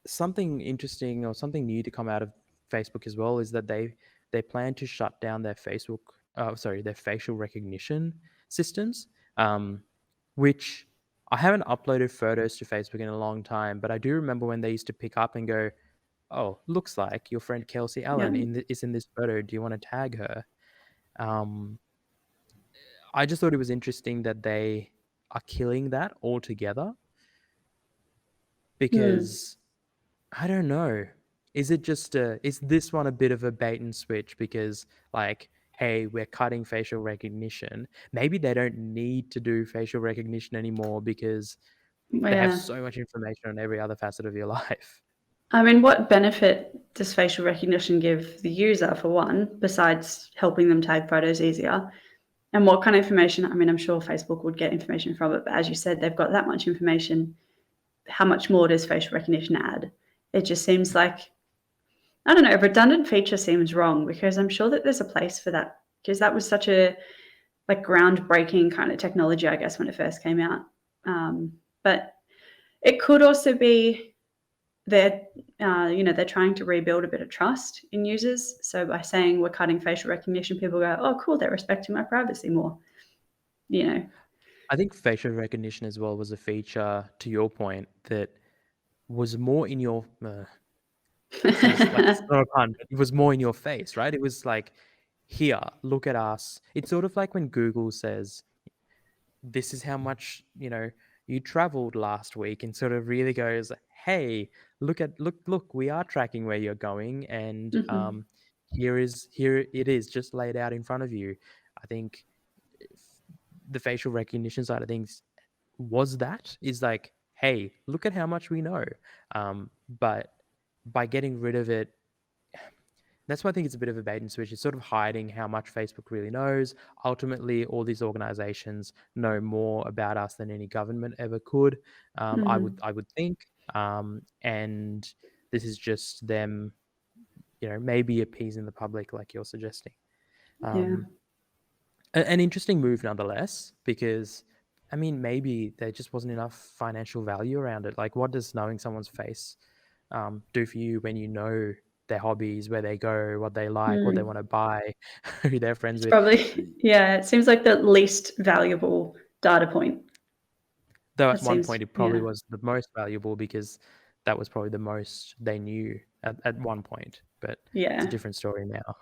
something interesting or something new to come out of Facebook as well is that they plan to shut down their their facial recognition systems, um, which I haven't uploaded photos to Facebook in a long time, but I do remember when they used to pick up and go, "Oh, looks like your friend Kelsey Yeah. Allen is in this photo. Do you want to tag her?" Um, I just thought it was interesting that they are killing that altogether Hmm. because I don't know. Is this one a bit of a bait and switch because like, hey, we're cutting facial recognition. Maybe they don't need to do facial recognition anymore because they have Yeah. so much information on every other facet of your life. I mean, what benefit does facial recognition give the user, for one, besides helping them tag photos easier? And what kind of information? I mean, I'm sure Facebook would get information from it, but as you said, they've got that much information. How much more does facial recognition add? It just seems like, I don't know, a redundant feature seems wrong because I'm sure that there's a place for that because that was such a like groundbreaking kind of technology, I guess, when it first came out. But it could also be they're they're trying to rebuild a bit of trust in users. So by saying we're cutting facial recognition, people go, "Oh, cool, they're respecting my privacy more." You know. I think facial recognition as well was a feature, to your point, that was more in your this is not a pun, but it was more in your face, right? It was like, here, look at us. It's sort of like when Google says, this is how much, you traveled last week, and sort of really goes, hey, look, we are tracking where you're going, and Mhm. here it is just laid out in front of you. I think if the facial recognition side of things is like, hey, look at how much we know. But by getting rid of it, that's why I think it's a bit of a bait and switch. It's sort of hiding how much Facebook really knows. Ultimately, all these organizations know more about us than any government ever could. Mhm. I would think, and this is just them, maybe appeasing the public, like you're suggesting. Yeah. Um, an interesting move, nonetheless, because I mean, maybe there just wasn't enough financial value around it. Like, what does knowing someone's face do for you when you know their hobbies, where they go, what they like, what they Mm. want to buy, who they're friends It's with. probably yeah, it seems like the least valuable data point. Though It at one seems point it probably yeah. was the most valuable because that was probably the most they knew at one point. But it's a Yeah. different story now.